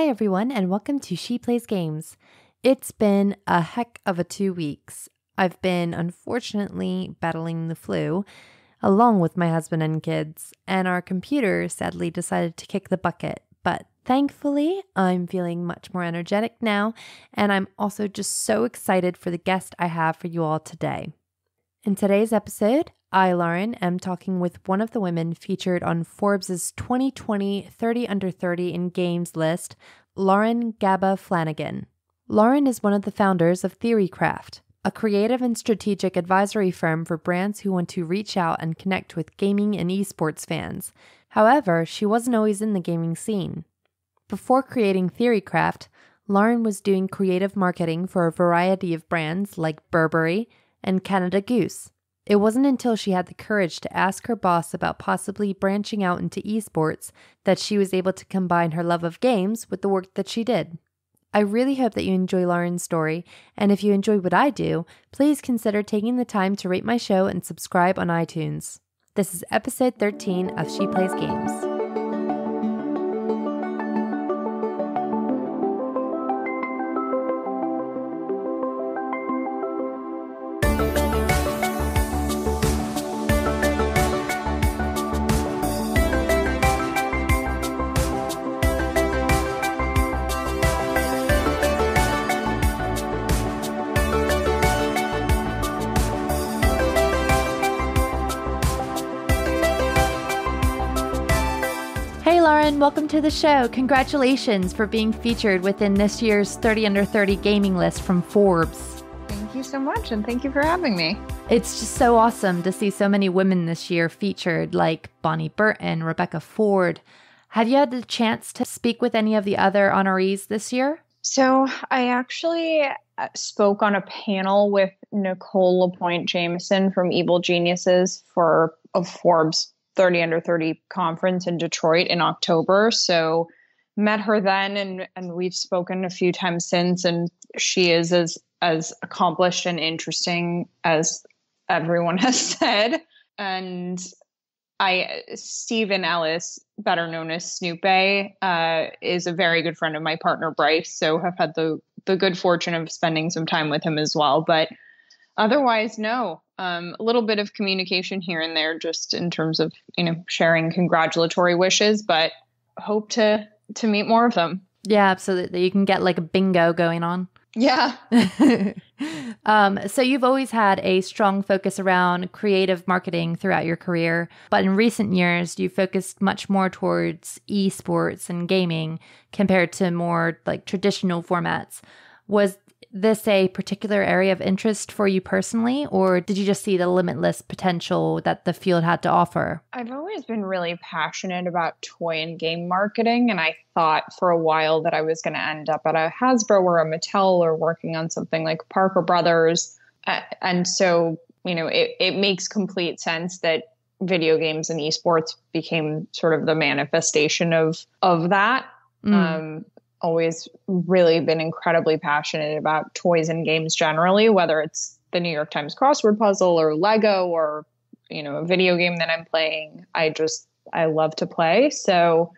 everyone, and welcome to She Plays Games. It's been a heck of a 2 weeks. I've been, unfortunately, battling the flu, along with my husband and kids, and our computer sadly decided to kick the bucket. But thankfully, I'm feeling much more energetic now, and I'm also just so excited for the guest I have for you all today. In today's episode, I, Lauren, am talking with one of the women featured on Forbes' 2020 30 Under 30 in Games list, Lauren Gaba Flanagan. Lauren is one of the founders of Theorycraft, a creative and strategic advisory firm for brands who want to reach out and connect with gaming and esports fans. However, she wasn't always in the gaming scene. Before creating Theorycraft, Lauren was doing creative marketing for a variety of brands like Burberry and Canada Goose. It wasn't until she had the courage to ask her boss about possibly branching out into esports that she was able to combine her love of games with the work that she did. I really hope that you enjoy Lauren's story, and if you enjoy what I do, please consider taking the time to rate my show and subscribe on iTunes. This is episode 13 of She Plays Games. Welcome to the show. Congratulations for being featured within this year's 30 Under 30 gaming list from Forbes. Thank you so much, and thank you for having me. It's just so awesome to see so many women this year featured, like Bonnie Burton, Rebecca Ford. Have you had the chance to speak with any of the other honorees this year? So I actually spoke on a panel with Nicole LaPointe Jameson from Evil Geniuses for a Forbes 30 Under 30 conference in Detroit in October. So met her then, and we've spoken a few times since, and she is as accomplished and interesting as everyone has said. And Stephen Ellis, better known as Snoop A, is a very good friend of my partner Bryce, so have had the good fortune of spending some time with him as well. But otherwise, no. A little bit of communication here and there, just in terms of, sharing congratulatory wishes, but hope to meet more of them. Yeah, absolutely. You can get like a bingo going on. Yeah. So you've always had a strong focus around creative marketing throughout your career, but in recent years, you focused much more towards esports and gaming compared to more like traditional formats. Was this a particular area of interest for you personally, or did you just see the limitless potential that the field had to offer? I've always been really passionate about toy and game marketing, and I thought for a while that I was going to end up at a Hasbro or a Mattel or working on something like Parker Brothers. And so, it makes complete sense that video games and esports became sort of the manifestation of that. Always really been incredibly passionate about toys and games generally, whether it's the New York Times crossword puzzle or Lego or, a video game that I'm playing. I love to play. So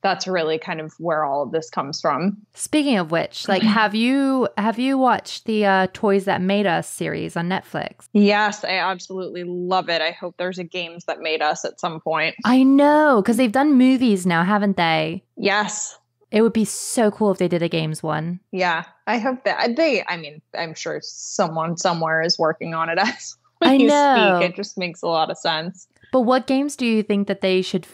that's really kind of where all of this comes from. Speaking of which, have you watched the Toys That Made Us series on Netflix? Yes, I absolutely love it. I hope there's a Games That Made Us at some point. I know, because they've done movies now, haven't they? Yes. It would be so cool if they did a games one. Yeah, I hope that I'm sure someone somewhere is working on it as I know. Speak. It just makes a lot of sense. But what games do you think that they should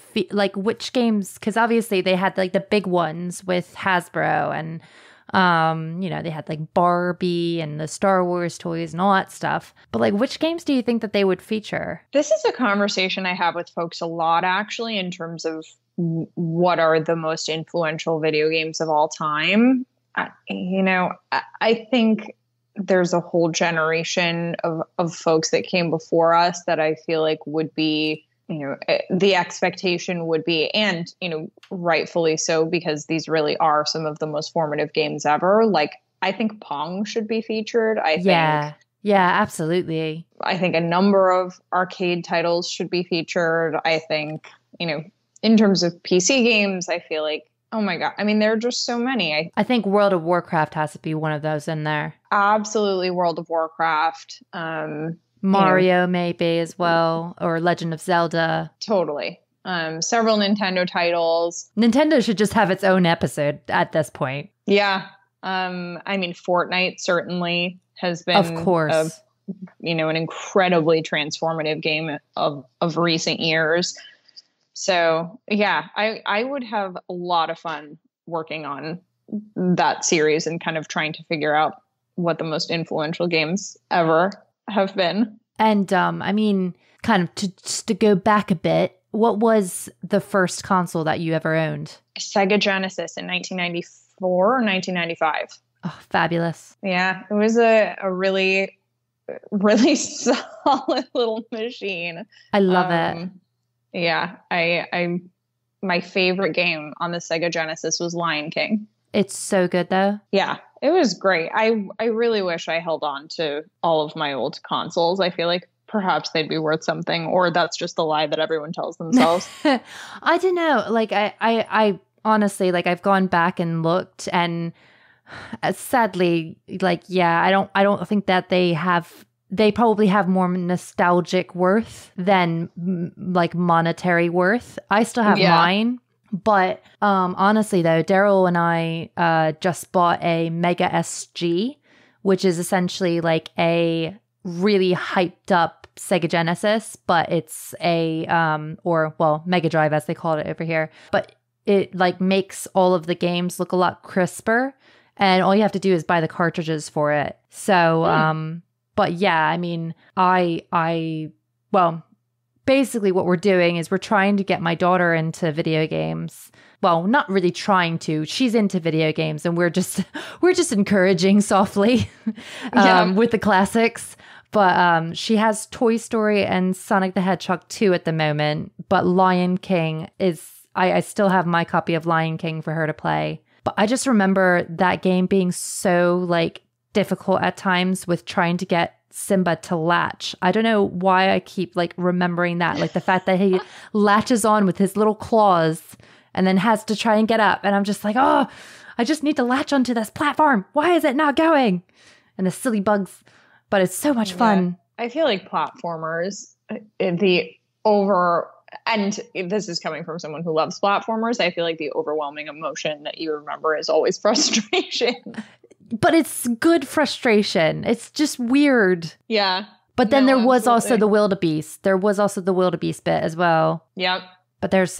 which games? Because obviously they had like the big ones with Hasbro and, they had like Barbie and the Star Wars toys and all that stuff. But which games do you think that they would feature? This is a conversation I have with folks a lot, actually, in terms of what are the most influential video games of all time. I think there's a whole generation of folks that came before us that I feel like would be, the expectation would be, and, rightfully so, because these really are some of the most formative games ever. I think Pong should be featured. Yeah, absolutely. I think a number of arcade titles should be featured. I think, in terms of PC games, I feel like Oh my God. I mean, there are just so many. I think World of Warcraft has to be one of those in there. Absolutely World of Warcraft. Mario maybe as well, or Legend of Zelda. Totally. Several Nintendo titles. Nintendo should just have its own episode at this point. Yeah. I mean, Fortnite certainly has been, of course, an incredibly transformative game of recent years. So yeah, I would have a lot of fun working on that series and kind of trying to figure out what the most influential games ever have been. And I mean, kind of just to go back a bit, what was the first console that you ever owned? Sega Genesis in 1994 or 1995. Oh, fabulous. Yeah, it was a really, really solid little machine. I love it. Yeah, I my favorite game on the Sega Genesis was Lion King. It's so good though. Yeah, it was great. I really wish I held on to all of my old consoles. I feel like perhaps they'd be worth something, or that's just the lie that everyone tells themselves. I don't know. Like I honestly, like I've gone back and looked, and sadly, like, yeah, I don't think that they probably have more nostalgic worth than like monetary worth. I still have mine. But honestly, though, Daryl and I just bought a Mega SG, which is essentially like a really hyped up Sega Genesis, but it's a Mega Drive as they call it over here. But it like makes all of the games look a lot crisper, and all you have to do is buy the cartridges for it. So, but yeah, I mean, basically what we're doing is we're trying to get my daughter into video games. Well, not really trying to. She's into video games, and we're just encouraging softly with the classics. But she has Toy Story and Sonic the Hedgehog 2 at the moment. But Lion King is, I still have my copy of Lion King for her to play. But I just remember that game being so like difficult at times with trying to get Simba to latch. I don't know why I keep like remembering that, like the fact that he latches on with his little claws and then has to try and get up. And I'm just like, oh, I just need to latch onto this platform. Why is it not going? And the silly bugs, but it's so much fun. I feel like platformers, and this is coming from someone who loves platformers, I feel like the overwhelming emotion that you remember is always frustration. But it's good frustration. It's just weird. Yeah. But then there was also the wildebeest. There was also the wildebeest bit as well. Yep. But there's,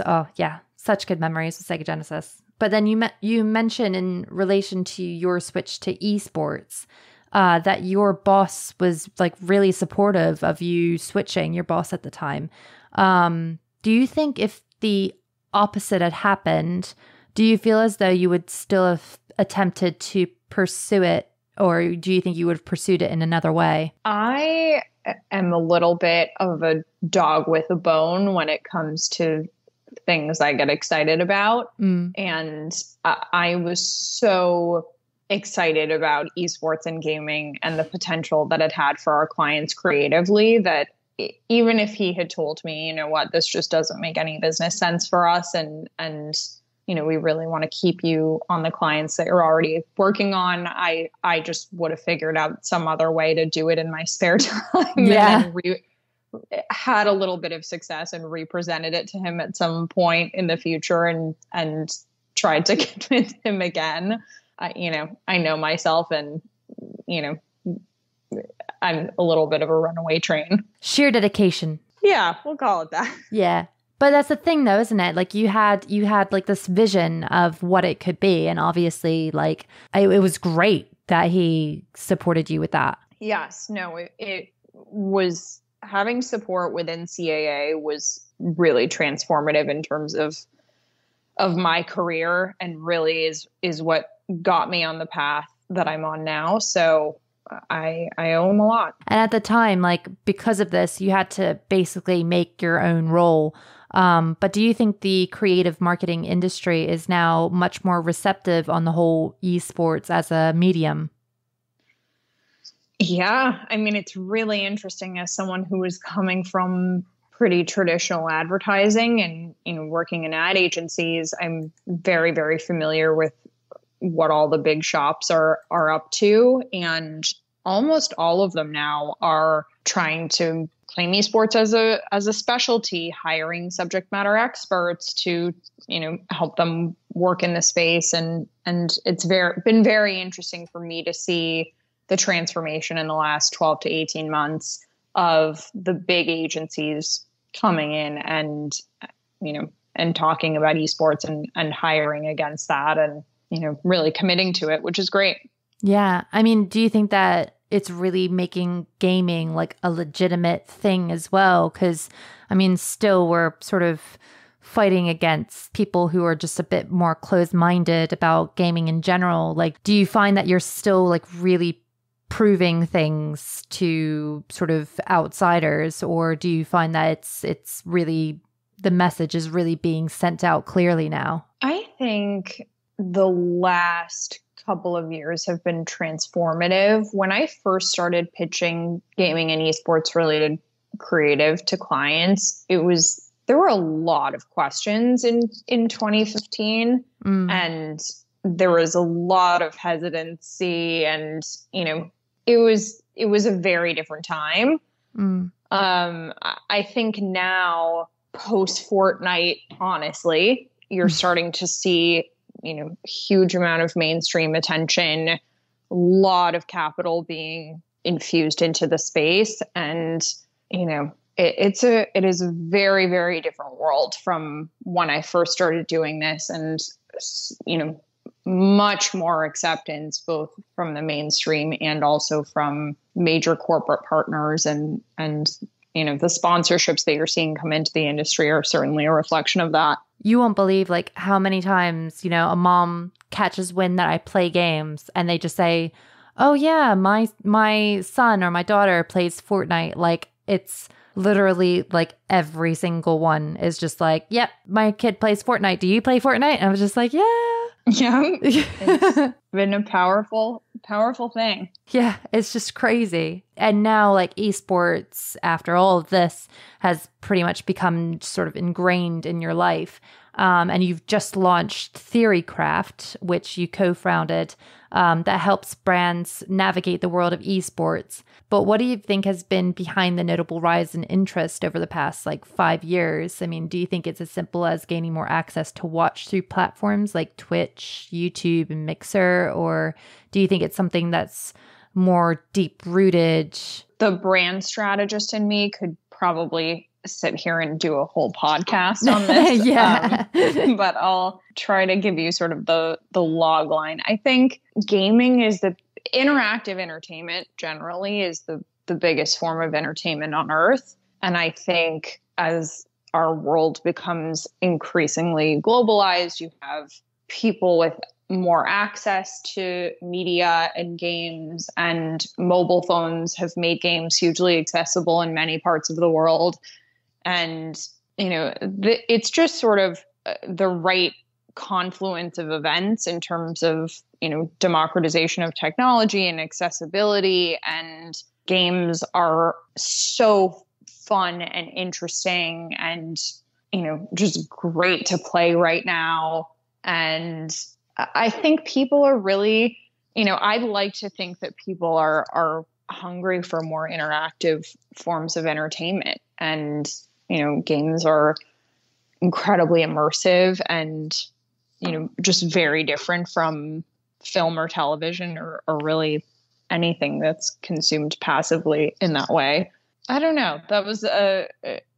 such good memories with Sega Genesis. But then you mentioned in relation to your switch to esports that your boss was like really supportive of you switching, your boss at the time. Do you think if the opposite had happened, do you feel as though you would still have attempted to pursue it, or do you think you would have pursued it in another way? I am a little bit of a dog with a bone when it comes to things I get excited about. And I was so excited about esports and gaming and the potential that it had for our clients creatively that even if he had told me, you know what, this just doesn't make any business sense for us, and you know, we really want to keep you on the clients that you're already working on, I just would have figured out some other way to do it in my spare time. Yeah. And then had a little bit of success and represented it to him at some point in the future and tried to convince him again. I know myself, and, you know, I'm a little bit of a runaway train. Sheer dedication. Yeah, we'll call it that. Yeah. But that's the thing though, isn't it? Like you had like this vision of what it could be. And obviously like it was great that he supported you with that. Yes. No, it was, having support within CAA was really transformative in terms of my career, and really is what got me on the path that I'm on now. So I owe him a lot. And at the time, like because of this, you had to basically make your own role. But do you think the creative marketing industry is now much more receptive on the whole esports as a medium? Yeah. I mean, it's really interesting as someone who is coming from pretty traditional advertising and, working in ad agencies, I'm very, very familiar with what all the big shops are up to. And almost all of them now are trying to claim esports as a specialty, hiring subject matter experts to, help them work in the space. And it's been very interesting for me to see the transformation in the last 12 to 18 months of the big agencies coming in and, and talking about esports and hiring against that and, really committing to it, which is great. Yeah. I mean, do you think that it's really making gaming like a legitimate thing as well? Because, I mean, still we're sort of fighting against people who are just a bit more closed-minded about gaming in general. Like, do you find that you're still like really proving things to sort of outsiders, or do you find that it's really, the message is really being sent out clearly now? I think the last couple of years have been transformative. When I first started pitching gaming and esports related creative to clients, there were a lot of questions in 2015 and there was a lot of hesitancy and, it was a very different time. I think now post Fortnite, honestly, you're starting to see, huge amount of mainstream attention, a lot of capital being infused into the space. And, it is a very, very different world from when I first started doing this and, much more acceptance both from the mainstream and also from major corporate partners and, the sponsorships that you're seeing come into the industry are certainly a reflection of that. You won't believe like how many times, a mom catches wind that I play games and they just say, oh yeah, my son or my daughter plays Fortnite. Like it's literally like every single one is just like, yep, my kid plays Fortnite. Do you play Fortnite? And I was just like, yeah. Yeah. It's been a powerful thing. Yeah, it's just crazy. And now like esports, after all of this, has pretty much become sort of ingrained in your life. And you've just launched Theorycraft, which you co-founded, that helps brands navigate the world of esports. But what do you think has been behind the notable rise in interest over the past 5 years? I mean, do you think it's as simple as gaining more access to watch through platforms like Twitch, YouTube, and Mixer? Or do you think it's something that's more deep-rooted? The brand strategist in me could probably sit here and do a whole podcast on this. Yeah. But I'll try to give you sort of the log line. I think gaming is interactive entertainment generally is the biggest form of entertainment on earth. And I think as our world becomes increasingly globalized, you have people with more access to media and games, and mobile phones have made games hugely accessible in many parts of the world. And, it's just sort of the right confluence of events in terms of, democratization of technology and accessibility. And games are so fun and interesting and, just great to play right now. And I think people are really, I'd like to think that people are hungry for more interactive forms of entertainment. And, games are incredibly immersive and, just very different from film or television or really anything that's consumed passively in that way. I don't know. That was a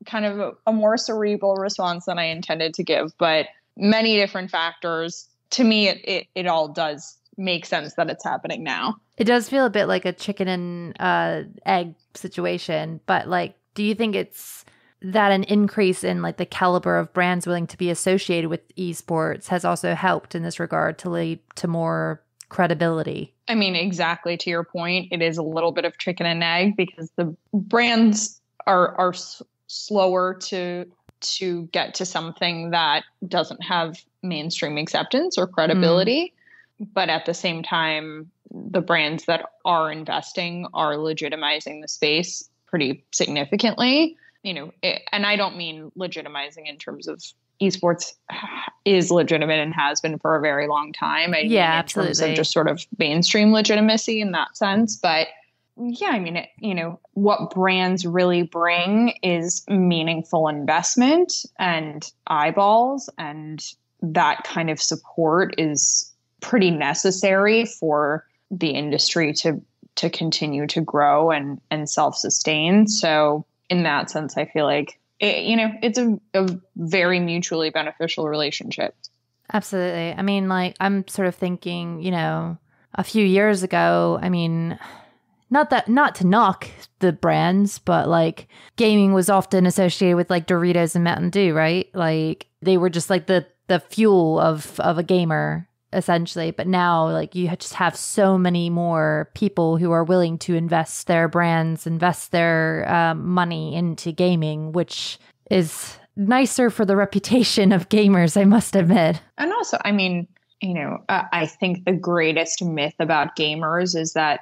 kind of a more cerebral response than I intended to give, but many different factors. To me, it all does make sense that it's happening now. It does feel a bit like a chicken and egg situation, but do you think it's that an increase in the caliber of brands willing to be associated with esports has also helped in this regard to lead to more credibility? I mean, exactly to your point, it is a little bit of chicken and egg because the brands are slower to get to something that doesn't have mainstream acceptance or credibility. But at the same time, the brands that are investing are legitimizing the space pretty significantly. and I don't mean legitimizing in terms of esports is legitimate and has been for a very long time. I mean, in absolutely. terms of just sort of mainstream legitimacy in that sense. But yeah, I mean, what brands really bring is meaningful investment and eyeballs, and that kind of support is pretty necessary for the industry to continue to grow and self-sustain. So in that sense, I feel like it's a very mutually beneficial relationship. Absolutely. I mean, like, I'm sort of thinking, a few years ago, I mean, not to knock the brands, but like gaming was often associated with like Doritos and Mountain Dew, right? Like they were just like the fuel of a gamer, essentially. But now, like, you just have so many more people who are willing to invest their brands, invest their money into gaming, which is nicer for the reputation of gamers, I must admit. And also, I mean, I think the greatest myth about gamers is that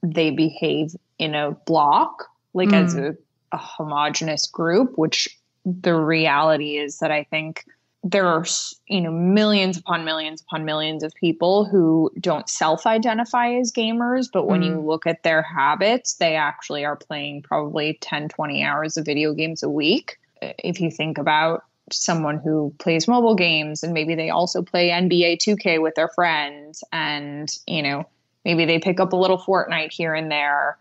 they behave in a block, like as a homogenous group, which the reality is that I think there are, millions upon millions upon millions of people who don't self-identify as gamers, but when you look at their habits, they actually are playing probably 10, 20 hours of video games a week. If you think about someone who plays mobile games and maybe they also play NBA 2K with their friends and, maybe they pick up a little Fortnite here and there,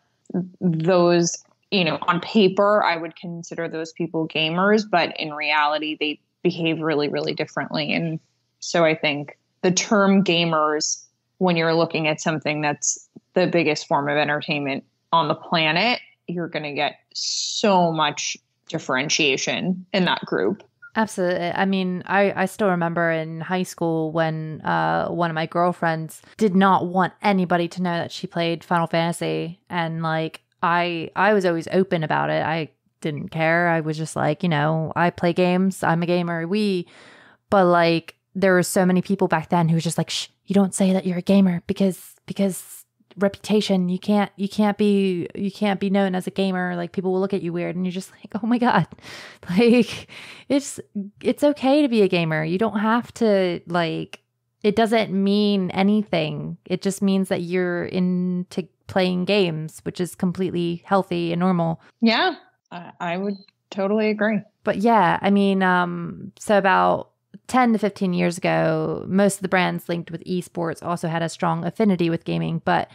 those, on paper, I would consider those people gamers, but in reality, they behave really, really differently. And so I think the term gamers, when you're looking at something that's the biggest form of entertainment on the planet, you're going to get so much differentiation in that group. Absolutely. I mean, I still remember in high school when one of my girlfriends did not want anybody to know that she played Final Fantasy. And like, I was always open about it. I didn't care. I was just like, I play games. I'm a gamer. But like, there were so many people back then who was just like, shh, you don't say that you're a gamer because reputation, you can't be known as a gamer, like people will look at you weird, and you're just like, oh my god, like it's okay to be a gamer. You don't have to, like, it doesn't mean anything. It just means that you're into playing games, which is completely healthy and normal. Yeah, I would totally agree. But yeah, I mean, so about 10 to 15 years ago, most of the brands linked with esports also had a strong affinity with gaming, but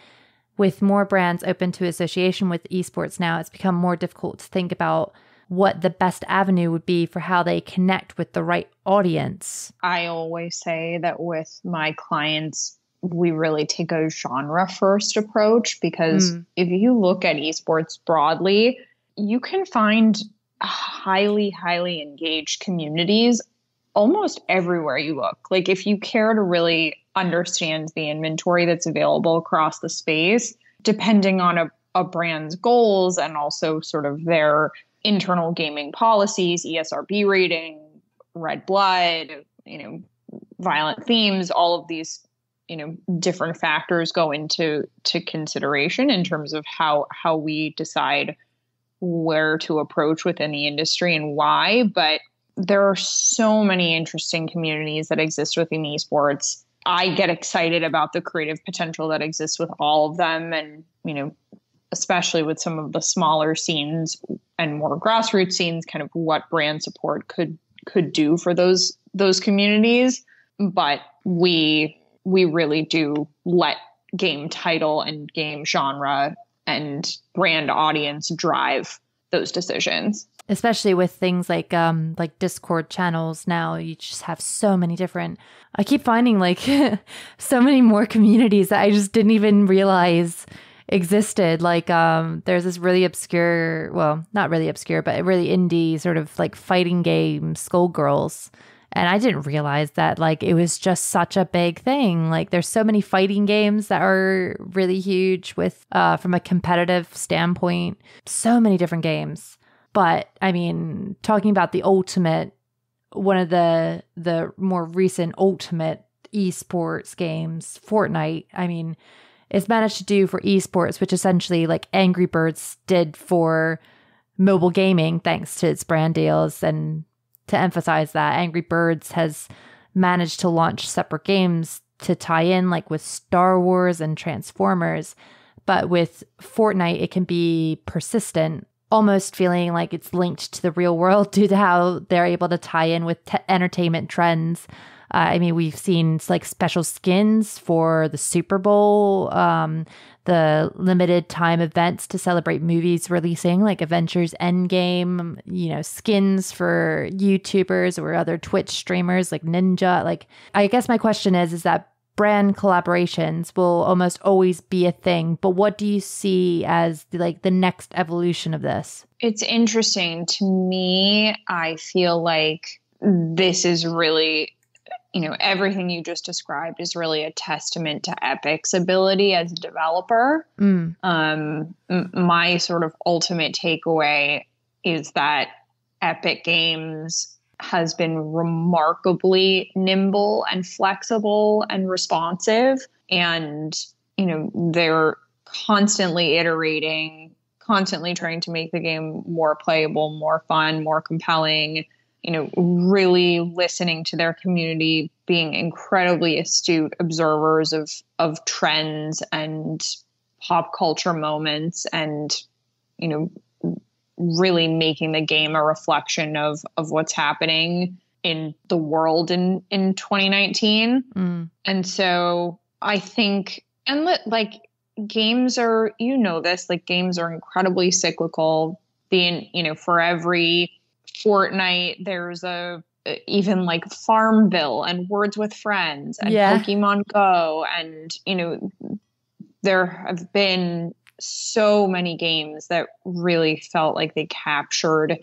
with more brands open to association with esports now, it's become more difficult to think about what the best avenue would be for how they connect with the right audience. I always say that with my clients, we really take a genre first approach, because if you look at esports broadly, you can find highly, highly engaged communities almost everywhere you look. Like, if you care to really understand the inventory that's available across the space, depending on a brand's goals and also sort of their internal gaming policies, ESRB rating, red blood, violent themes, all of these, different factors go into consideration in terms of how we decide where to approach within the industry and why. But there are so many interesting communities that exist within esports. I get excited about the creative potential that exists with all of them. And, especially with some of the smaller scenes and more grassroots scenes, kind of what brand support could do for those communities. But we really do let game title and game genre and brand audience drive those decisions. Especially with things like Discord channels now, you just have so many different. I keep finding like so many more communities that I just didn't even realize existed. Like there's this really obscure, well, not really obscure, but really indie sort of like fighting game, Skullgirls. And I didn't realize that like it was just such a big thing. Like there's so many fighting games that are really huge with from a competitive standpoint, so many different games. But I mean, talking about the ultimate, one of the more recent ultimate esports games, Fortnite, I mean, it's managed to do for esports, which essentially like Angry Birds did for mobile gaming thanks to its brand deals. And to emphasize that, Angry Birds has managed to launch separate games to tie in, like with Star Wars and Transformers. But with Fortnite, it can be persistent, almost feeling like it's linked to the real world due to how they're able to tie in with entertainment trends. I mean, we've seen like special skins for the Super Bowl, the limited time events to celebrate movies releasing, like Avengers Endgame, skins for YouTubers or other Twitch streamers like Ninja. Like, I guess my question is that brand collaborations will almost always be a thing, but what do you see as the next evolution of this? It's interesting to me. I feel like this is really, everything you just described is really a testament to Epic's ability as a developer. My sort of ultimate takeaway is that Epic Games has been remarkably nimble and flexible and responsive. And, they're constantly iterating, constantly trying to make the game more playable, more fun, more compelling, really listening to their community, being incredibly astute observers of trends and pop culture moments, and, really making the game a reflection of what's happening in the world in 2019. And so I think, and games are, this, like games are incredibly cyclical. For every Fortnite, there's even like Farmville and Words with Friends and Pokemon Go. And, there have been so many games that really felt like they captured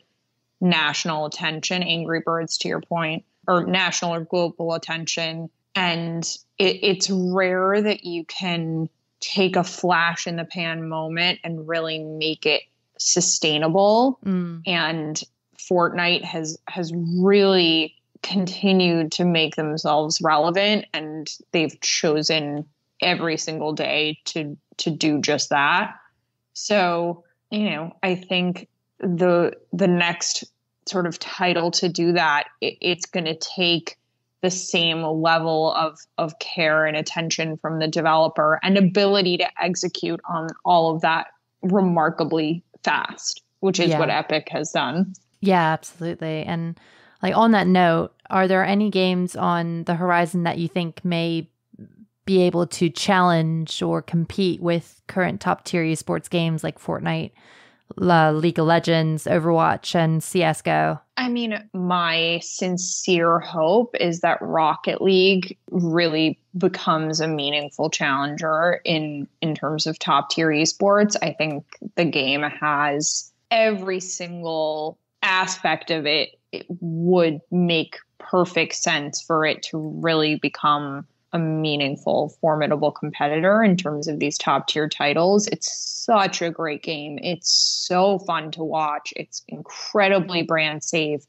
national attention, Angry Birds, to your point, or national or global attention. And it's rare that you can take a flash in the pan moment and really make it sustainable. And Fortnite has really continued to make themselves relevant, and they've chosen every single day to do just that. So, I think the next sort of title to do that, it's going to take the same level of care and attention from the developer and ability to execute on all of that remarkably fast, which is what Epic has done. Yeah, absolutely. And on that note, are there any games on the horizon that you think may be able to challenge or compete with current top tier esports games like Fortnite, League of Legends, Overwatch, and CSGO? I mean, my sincere hope is that Rocket League really becomes a meaningful challenger in terms of top tier esports. I think the game has every single aspect of it. It would make perfect sense for it to really become a meaningful, formidable competitor in terms of these top tier titles. It's such a great game. It's so fun to watch. It's incredibly brand safe.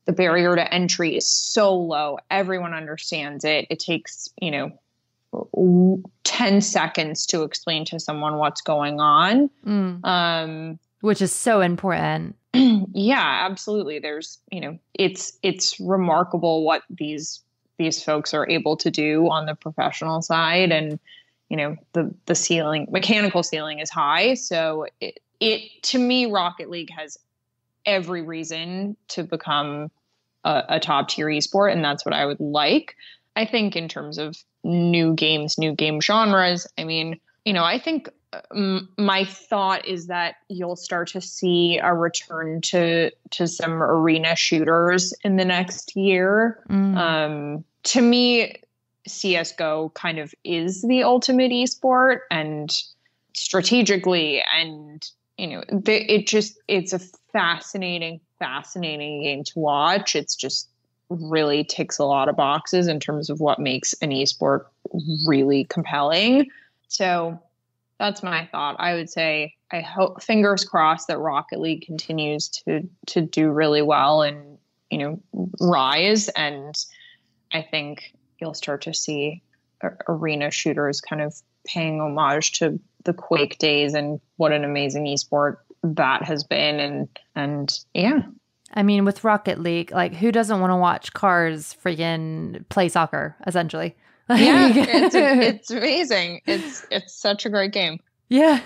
The barrier to entry is so low. Everyone understands it. It takes, 10 seconds to explain to someone what's going on. Which is so important. Yeah, absolutely. There's, it's remarkable what these folks are able to do on the professional side, and the mechanical ceiling is high. So it to me, Rocket League has every reason to become a top tier esport, and that's what I would like. I think in terms of new games, new game genres, I mean, I think my thought is that you'll start to see a return to some arena shooters in the next year. To me, CSGO kind of is the ultimate esport, and strategically, and it's a fascinating game to watch. It's just really ticks a lot of boxes in terms of what makes an esport really compelling. So that's my thought. I would say I hope, fingers crossed, that Rocket League continues to do really well and rise, and I think you'll start to see arena shooters kind of paying homage to the Quake days and what an amazing esport that has been. And yeah. I mean, with Rocket League, like, who doesn't want to watch cars freaking play soccer, essentially? Yeah, it's amazing. It's such a great game. Yeah.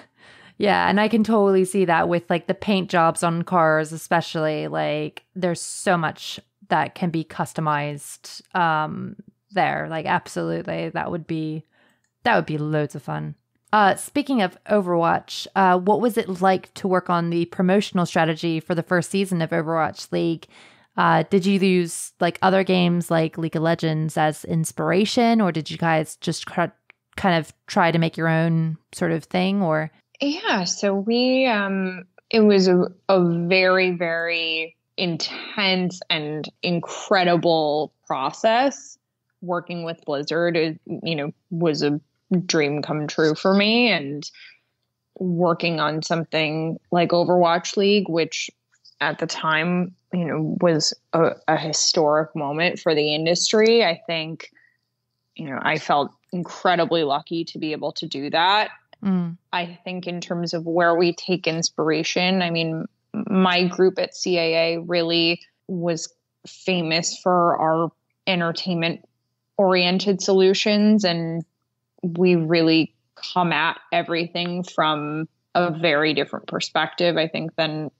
Yeah, and I can totally see that with like the paint jobs on cars, especially. Like, there's so much that can be customized there. Like, absolutely, that would be loads of fun. Speaking of Overwatch, what was it like to work on the promotional strategy for the first season of Overwatch League? Did you use like other games like League of Legends as inspiration, or did you guys just kind of try to make your own sort of thing? Or yeah, so we it was a very, very intense and incredible process. Working with Blizzard, was a dream come true for me, and working on something like Overwatch League, which at the time, was a historic moment for the industry. I think, I felt incredibly lucky to be able to do that. I think in terms of where we take inspiration, I mean, my group at CAA really was famous for our entertainment oriented solutions, and we really come at everything from a very different perspective, I think, than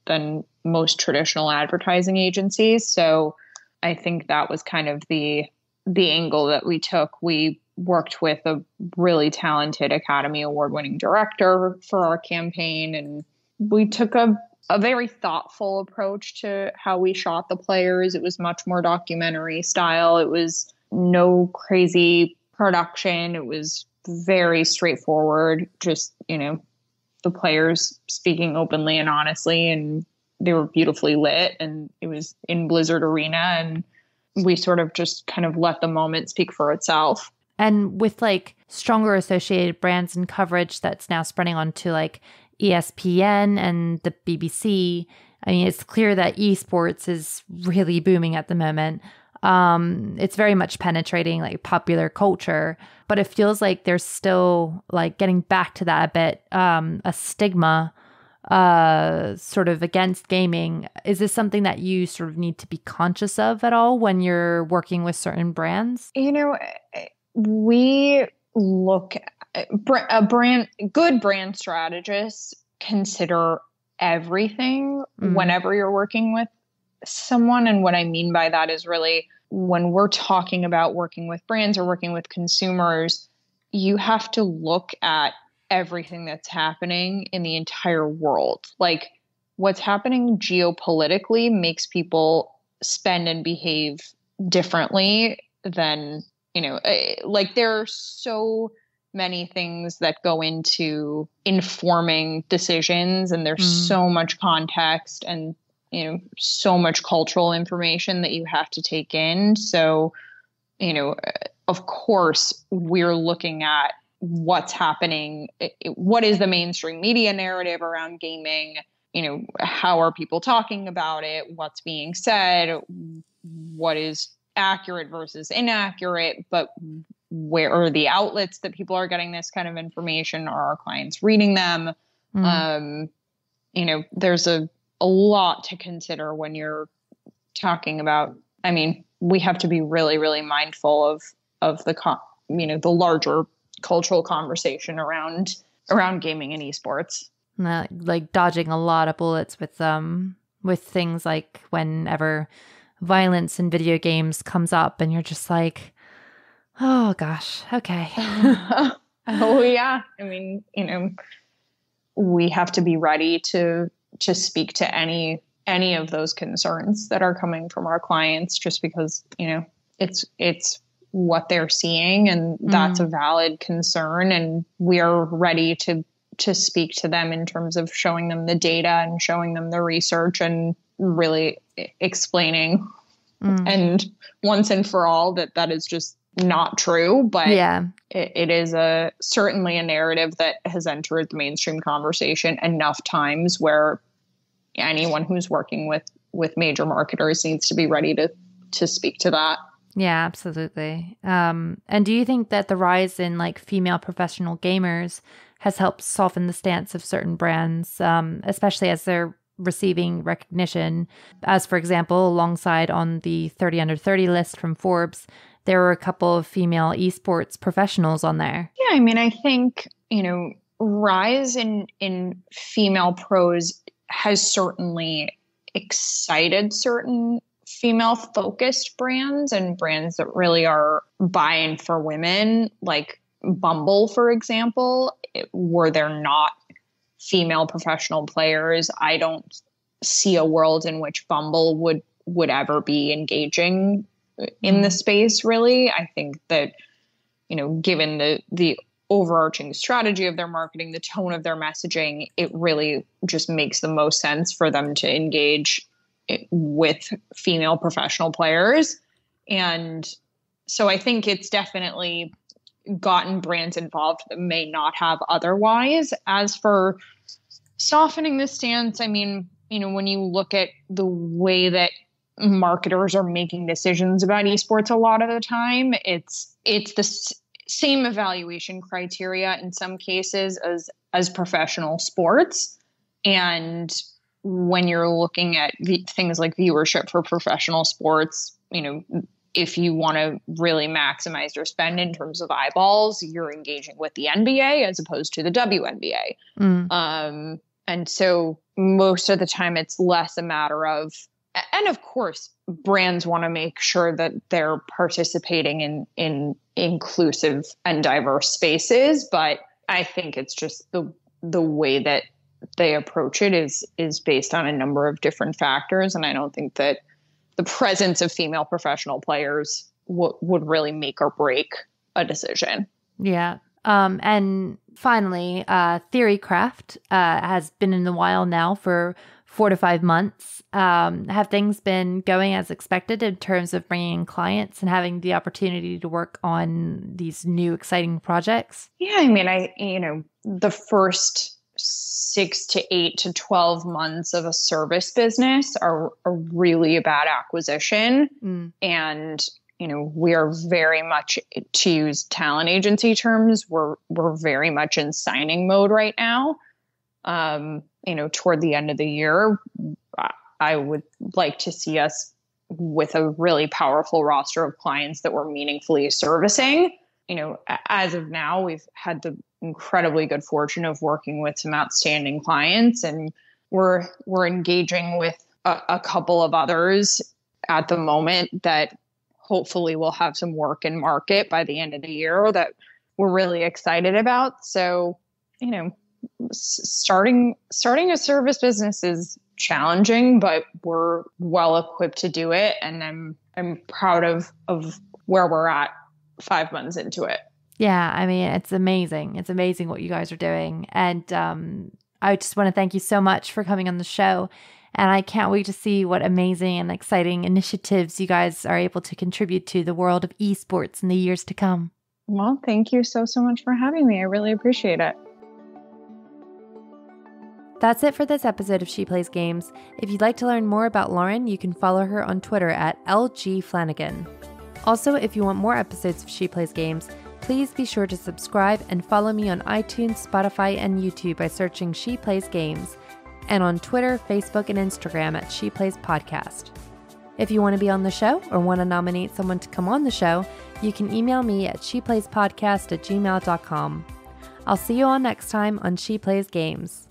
most traditional advertising agencies. So I think that was kind of the angle that we took. We worked with a really talented Academy Award-winning director for our campaign, and we took a very thoughtful approach to how we shot the players. It was much more documentary style. It was no crazy production. It was very straightforward, just, the players speaking openly and honestly, and they were beautifully lit, and it was in Blizzard Arena, and we sort of just kind of let the moment speak for itself. And with like stronger associated brands and coverage that's now spreading onto like ESPN and the BBC, I mean, it's clear that esports is really booming at the moment. It's very much penetrating like popular culture, but it feels like there's still like getting back to that a bit, a stigma sort of against gaming. Is this something that you sort of need to be conscious of at all when you're working with certain brands? We look at good brand strategists consider everything whenever you're working with someone. And what I mean by that is really when we're talking about working with brands or working with consumers, you have to look at everything that's happening in the entire world. Like, what's happening geopolitically makes people spend and behave differently than, like, there are so many things that go into informing decisions, and there's so much context and so much cultural information that you have to take in. So, of course, we're looking at what's happening. What is the mainstream media narrative around gaming? How are people talking about it? What's being said? What is accurate versus inaccurate? But where are the outlets that people are getting this kind of information? Are our clients reading them? There's a lot to consider when you're talking about, I mean, we have to be really, really mindful of the larger cultural conversation around gaming and esports. Like dodging a lot of bullets with things like whenever violence in video games comes up and you're just like, oh gosh, okay. Oh yeah. I mean, we have to be ready to speak to any of those concerns that are coming from our clients, just because, it's what they're seeing, and that's a valid concern. And we are ready to speak to them in terms of showing them the data and showing them the research and really explaining and once and for all that is just not true. But yeah, it is certainly a narrative that has entered the mainstream conversation enough times where anyone who's working with major marketers needs to be ready to speak to that. Yeah, absolutely. And do you think that the rise in like female professional gamers has helped soften the stance of certain brands, especially as they're receiving recognition? As for example, alongside on the 30 under 30 list from Forbes, there were a couple of female esports professionals on there. Yeah, I mean, I think, rise in female pros has certainly excited certain female focused brands and brands that really are buying for women, like Bumble, for example. Were there not female professional players, I don't see a world in which Bumble would ever be engaging in the space, really. I think that, given the overarching strategy of their marketing, the tone of their messaging, it really just makes the most sense for them to engage with female professional players. And so I think it's definitely gotten brands involved that may not have otherwise. As for softening the stance, I mean, when you look at the way that marketers are making decisions about esports a lot of the time, it's the same evaluation criteria in some cases as professional sports. And when you're looking at things like viewership for professional sports, if you want to really maximize your spend in terms of eyeballs, you're engaging with the NBA as opposed to the WNBA. And so most of the time it's less a matter of, and of course, brands want to make sure that they're participating in inclusive and diverse spaces. But I think it's just the way that they approach it is based on a number of different factors. And I don't think that the presence of female professional players would really make or break a decision. Yeah. And finally, Theorycraft has been in the wild now for 4 to 5 months. Have things been going as expected in terms of bringing in clients and having the opportunity to work on these new exciting projects? Yeah, I mean, the first 6 to 8 to 12 months of a service business are really about acquisition. And, we are very much, to use talent agency terms, we're very much in signing mode right now. Toward the end of the year, I would like to see us with a really powerful roster of clients that we're meaningfully servicing. As of now, we've had the incredibly good fortune of working with some outstanding clients, and we're engaging with a couple of others at the moment that hopefully will have some work in market by the end of the year that we're really excited about. So, starting a service business is challenging, but we're well equipped to do it. And I'm proud of where we're at 5 months into it. Yeah, I mean, it's amazing. It's amazing what you guys are doing. And I just want to thank you so much for coming on the show. And I can't wait to see what amazing and exciting initiatives you guys are able to contribute to the world of esports in the years to come. Well, thank you so much for having me. I really appreciate it. That's it for this episode of She Plays Games. If you'd like to learn more about Lauren, you can follow her on Twitter at LG Flanagan. Also, if you want more episodes of She Plays Games, please be sure to subscribe and follow me on iTunes, Spotify, and YouTube by searching She Plays Games, and on Twitter, Facebook, and Instagram at She Plays Podcast. If you want to be on the show or want to nominate someone to come on the show, you can email me at sheplayspodcast@gmail.com. I'll see you all next time on She Plays Games.